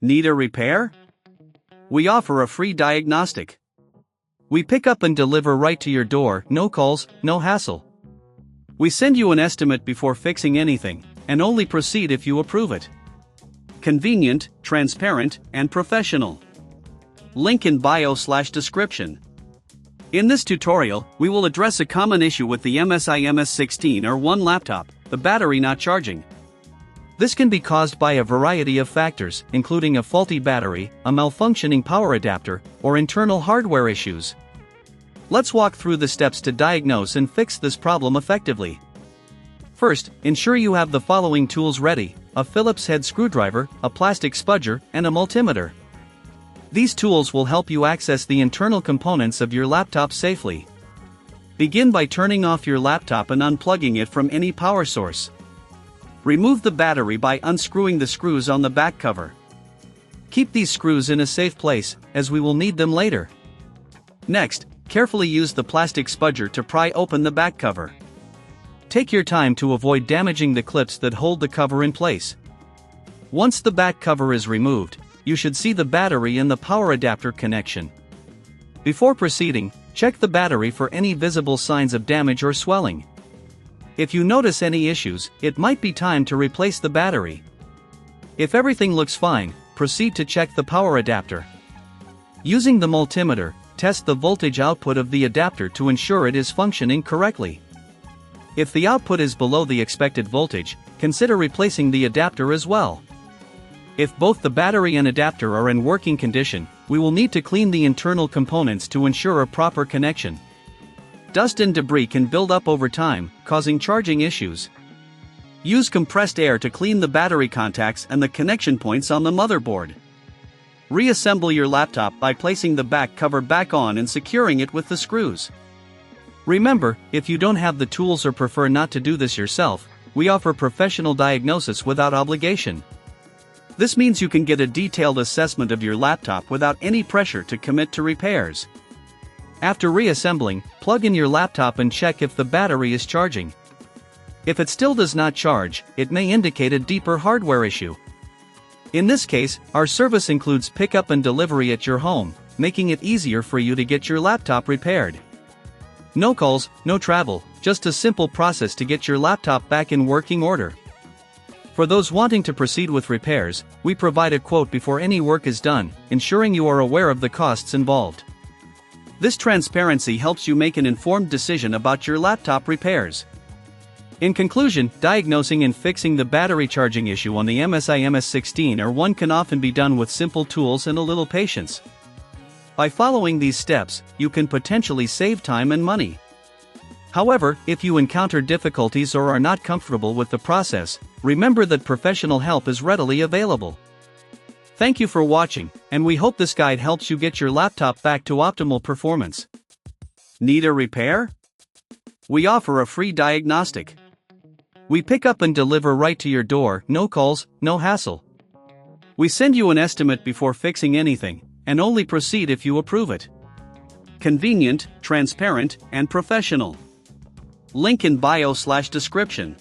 Need a repair? We offer a free diagnostic. We pick up and deliver right to your door, no calls, no hassle. We send you an estimate before fixing anything, and only proceed if you approve it. Convenient, transparent, and professional. Link in bio/description. In this tutorial, we will address a common issue with the MSI MS16R1 laptop, the battery not charging. This can be caused by a variety of factors, including a faulty battery, a malfunctioning power adapter, or internal hardware issues. Let's walk through the steps to diagnose and fix this problem effectively. First, ensure you have the following tools ready: a Phillips head screwdriver, a plastic spudger, and a multimeter. These tools will help you access the internal components of your laptop safely. Begin by turning off your laptop and unplugging it from any power source. Remove the battery by unscrewing the screws on the back cover. Keep these screws in a safe place, as we will need them later. Next, carefully use the plastic spudger to pry open the back cover. Take your time to avoid damaging the clips that hold the cover in place. Once the back cover is removed, you should see the battery and the power adapter connection. Before proceeding, check the battery for any visible signs of damage or swelling. If you notice any issues, it might be time to replace the battery. If everything looks fine, proceed to check the power adapter. Using the multimeter, test the voltage output of the adapter to ensure it is functioning correctly. If the output is below the expected voltage, consider replacing the adapter as well. If both the battery and adapter are in working condition, we will need to clean the internal components to ensure a proper connection. Dust and debris can build up over time, causing charging issues. Use compressed air to clean the battery contacts and the connection points on the motherboard. Reassemble your laptop by placing the back cover back on and securing it with the screws. Remember, if you don't have the tools or prefer not to do this yourself, we offer professional diagnosis without obligation. This means you can get a detailed assessment of your laptop without any pressure to commit to repairs. After reassembling, plug in your laptop and check if the battery is charging. If it still does not charge, it may indicate a deeper hardware issue. In this case, our service includes pickup and delivery at your home, making it easier for you to get your laptop repaired. No calls, no travel, just a simple process to get your laptop back in working order. For those wanting to proceed with repairs, we provide a quote before any work is done, ensuring you are aware of the costs involved. This transparency helps you make an informed decision about your laptop repairs. In conclusion, diagnosing and fixing the battery charging issue on the MSI MS16R1 can often be done with simple tools and a little patience. By following these steps, you can potentially save time and money. However, if you encounter difficulties or are not comfortable with the process, remember that professional help is readily available. Thank you for watching, and we hope this guide helps you get your laptop back to optimal performance. Need a repair? We offer a free diagnostic. We pick up and deliver right to your door, no calls, no hassle. We send you an estimate before fixing anything, and only proceed if you approve it. Convenient, transparent, and professional. Link in bio/description.